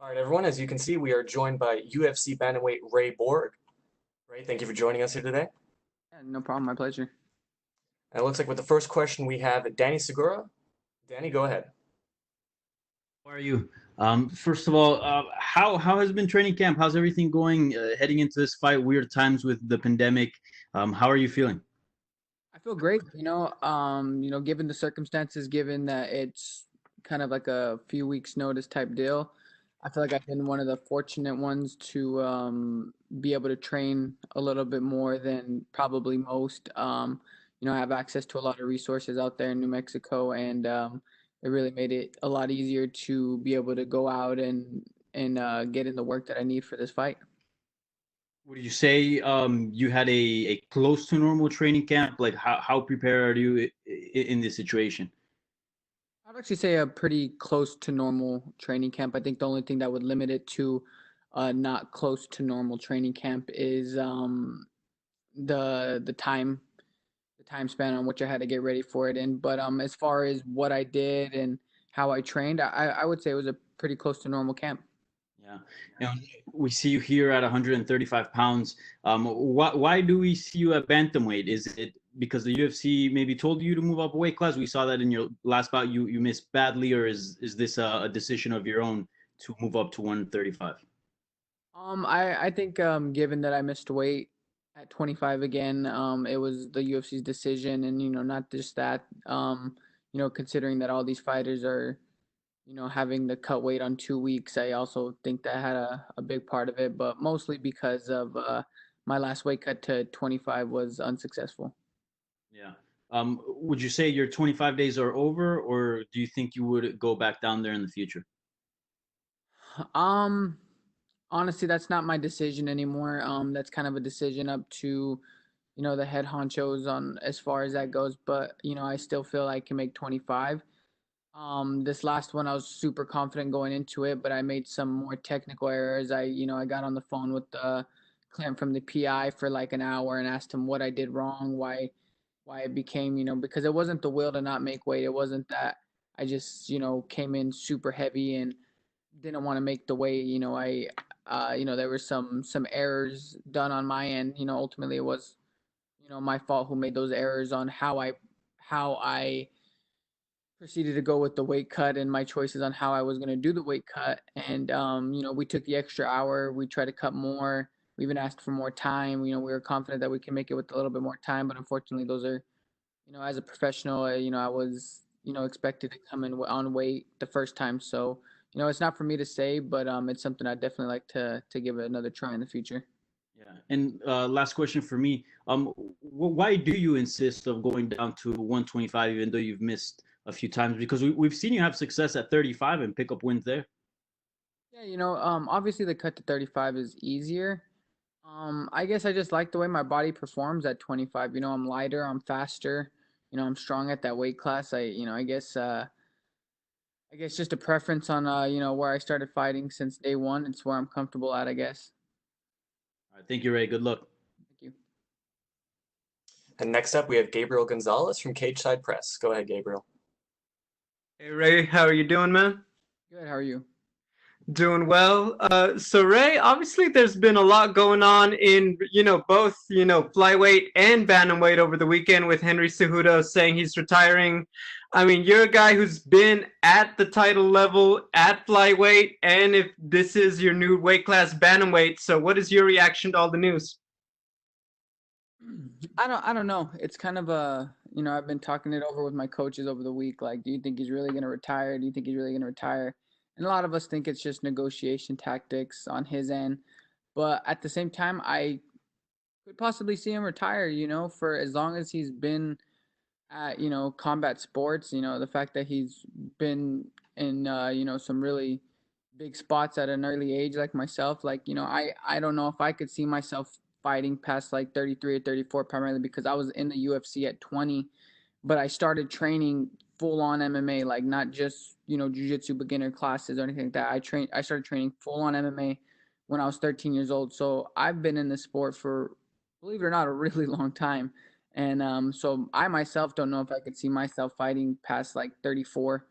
All right, everyone, as you can see, we are joined by UFC bantamweight Ray Borg. Ray, thank you for joining us here today. Yeah, no problem. My pleasure. And it looks like with the first question we have Dani Segura. Dani, go ahead. How are you? First of all, how has been training camp? How's everything going heading into this fight? Weird times with the pandemic. How are you feeling? I feel great. Given the circumstances, given that it's kind of like a few weeks notice type deal, I feel like I've been one of the fortunate ones to be able to train a little bit more than probably most. I have access to a lot of resources out there in New Mexico, and it really made it a lot easier to be able to go out and get in the work that I need for this fight. Would you say you had a close to normal training camp? Like how prepared are you in this situation? I'd actually say a pretty close to normal training camp. I think the only thing that would limit it to not close to normal training camp is the time span on which I had to get ready for it in. But as far as what I did and how I trained, I would say it was a pretty close to normal camp. Yeah. You know, we see you here at 135 pounds. Why do we see you at bantamweight? Is it because the UFC maybe told you to move up a weight class? We saw that in your last bout you missed badly, or is this a decision of your own to move up to 135? I think given that I missed weight at 25 again, it was the UFC's decision, and not just that, considering that all these fighters are having to cut weight on 2 weeks, I also think that had a big part of it, but mostly because of my last weight cut to 25 was unsuccessful. Yeah. Would you say your 25 days are over, or do you think you would go back down there in the future? Um, Honestly, that's not my decision anymore. That's kind of a decision up to, the head honchos on as far as that goes. But, I still feel I can make 25. This last one, I was super confident going into it, but I made some more technical errors. I got on the phone with the client from the PI for like an hour and asked him what I did wrong, why it became, because it wasn't the will to not make weight. It wasn't that I just, came in super heavy and didn't want to make the weight. There were some errors done on my end. Ultimately it was, my fault who made those errors on how I proceeded to go with the weight cut and my choices on how I was going to do the weight cut. And, we took the extra hour. We tried to cut more. We even asked for more time. We were confident that we can make it with a little bit more time. But unfortunately, those are, as a professional, I was, expected to come in on weight the first time. So, it's not for me to say, but it's something I'd definitely like to give it another try in the future. Yeah. And last question for me. Why do you insist of going down to 125 even though you've missed a few times? Because we've seen you have success at 35 and pick up wins there. Yeah, obviously the cut to 35 is easier. I guess I just like the way my body performs at 25. I'm lighter, I'm faster, I'm strong at that weight class. I guess just a preference on where I started fighting since day one. It's where I'm comfortable at, I guess. All right, thank you, Ray. Good luck. Thank you. And next up, we have Gabriel Gonzalez from Cage Side Press. Go ahead, Gabriel. Hey Ray, how are you doing, man? Good, how are you? Doing well. So Ray, obviously there's been a lot going on in, both, flyweight and bantamweight over the weekend with Henry Cejudo saying he's retiring. I mean, you're a guy who's been at the title level at flyweight, and if this is your new weight class, bantamweight, so what is your reaction to all the news? I don't know. It's kind of I've been talking it over with my coaches over the week. Like, do you think he's really gonna retire? Do you think he's really gonna retire? And a lot of us think it's just negotiation tactics on his end. But at the same time, I could possibly see him retire, for as long as he's been at, combat sports, the fact that he's been in, some really big spots at an early age like myself. Like, I don't know if I could see myself fighting past like 33 or 34, primarily because I was in the UFC at 20, but I started training full on MMA, like not just, jujitsu beginner classes or anything like that. I started training full on MMA when I was 13 years old. So I've been in this sport for, believe it or not, a really long time. And so I myself don't know if I could see myself fighting past like 34.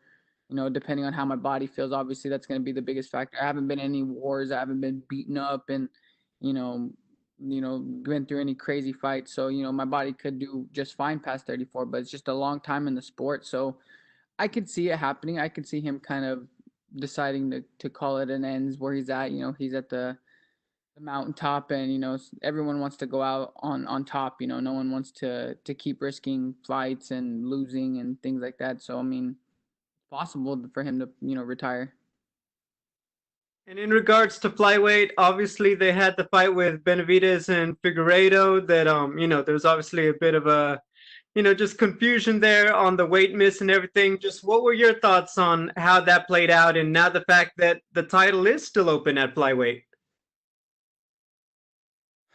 depending on how my body feels, obviously that's going to be the biggest factor. I haven't been in any wars. I haven't been beaten up and, you know, been through any crazy fights. So, my body could do just fine past 34, but it's just a long time in the sport. So I could see it happening. I could see him kind of deciding to call it an ends where he's at. He's at the mountaintop, and everyone wants to go out on top. No one wants to keep risking fights and losing and things like that. So I mean, possible for him to retire. And in regards to flyweight, obviously they had the fight with Benavidez and Figueredo that there's obviously a bit of a just confusion there on the weight miss and everything. Just what were your thoughts on how that played out, and now the fact that the title is still open at flyweight?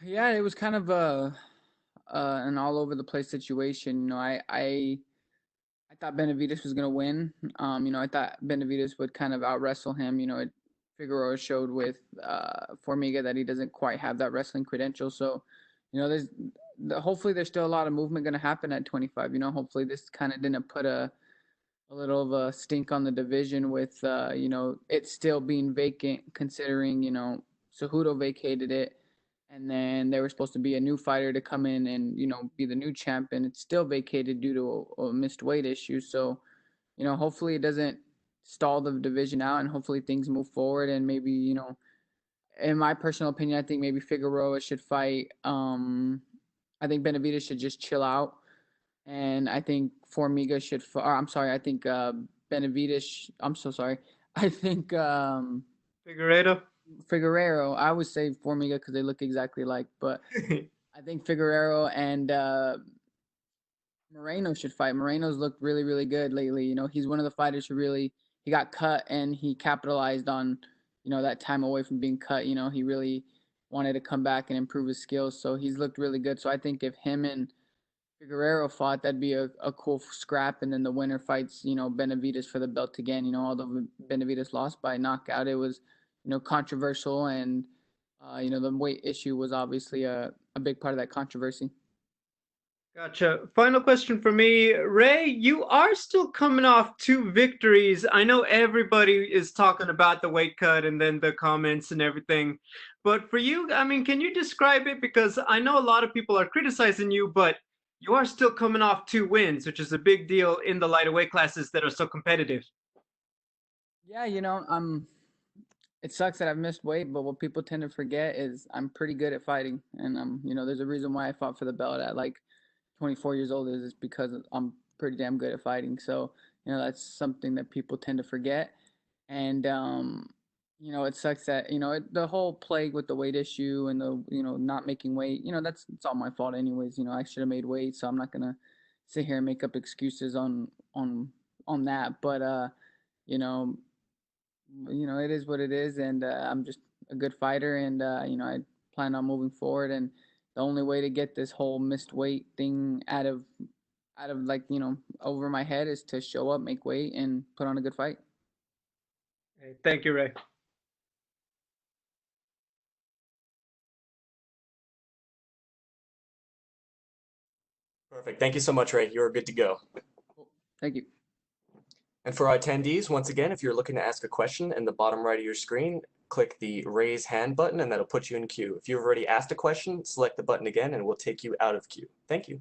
Yeah, it was kind of an all over the place situation. I thought Benavidez was gonna win. I thought Benavidez would kind of out wrestle him. Figueroa showed with Formiga that he doesn't quite have that wrestling credential. So, hopefully there's still a lot of movement going to happen at 25. Hopefully this kind of didn't put a little of a stink on the division with it still being vacant, considering Cejudo vacated it, and then there was supposed to be a new fighter to come in and be the new champion. It's still vacated due to a missed weight issue. So hopefully it doesn't stall the division out, and hopefully things move forward. And maybe in my personal opinion, I think maybe Figueroa should fight. I think Benavidez should just chill out, and I think Formiga should. I'm sorry. I think Benavidez. I'm so sorry. I think Figueredo. I would say Formiga because they look exactly alike, but I think Figueredo and Moreno should fight. Moreno's looked really, really good lately. He's one of the fighters who really he got cut and he capitalized on that time away from being cut. He really wanted to come back and improve his skills, so he's looked really good. So I think if him and Figueroa fought, that'd be a cool scrap, and then the winner fights Benavidez for the belt again. Although Benavidez lost by knockout, it was controversial, and the weight issue was obviously a big part of that controversy. Gotcha. Final question for me. Ray, you are still coming off 2 victories. I know everybody is talking about the weight cut and then the comments and everything. But for you, I mean, can you describe it? Because I know a lot of people are criticizing you, but you are still coming off 2 wins, which is a big deal in the lighter weight classes that are so competitive. Yeah, it sucks that I've missed weight, but what people tend to forget is I'm pretty good at fighting. And there's a reason why I fought for the belt at like 24 years old is because I'm pretty damn good at fighting. So, that's something that people tend to forget. And, it sucks that, the whole plague with the weight issue and the, not making weight, it's all my fault anyways. I should have made weight, so I'm not going to sit here and make up excuses on that. But, it is what it is. And I'm just a good fighter, and, I plan on moving forward. And the only way to get this whole missed weight thing out of like, over my head is to show up, make weight, and put on a good fight. Thank you, Ray. Perfect. Thank you so much, Ray. You're good to go. Thank you. And for our attendees, once again, if you're looking to ask a question in the bottom right of your screen, click the raise hand button and that'll put you in queue. If you've already asked a question, select the button again and we'll take you out of queue. Thank you.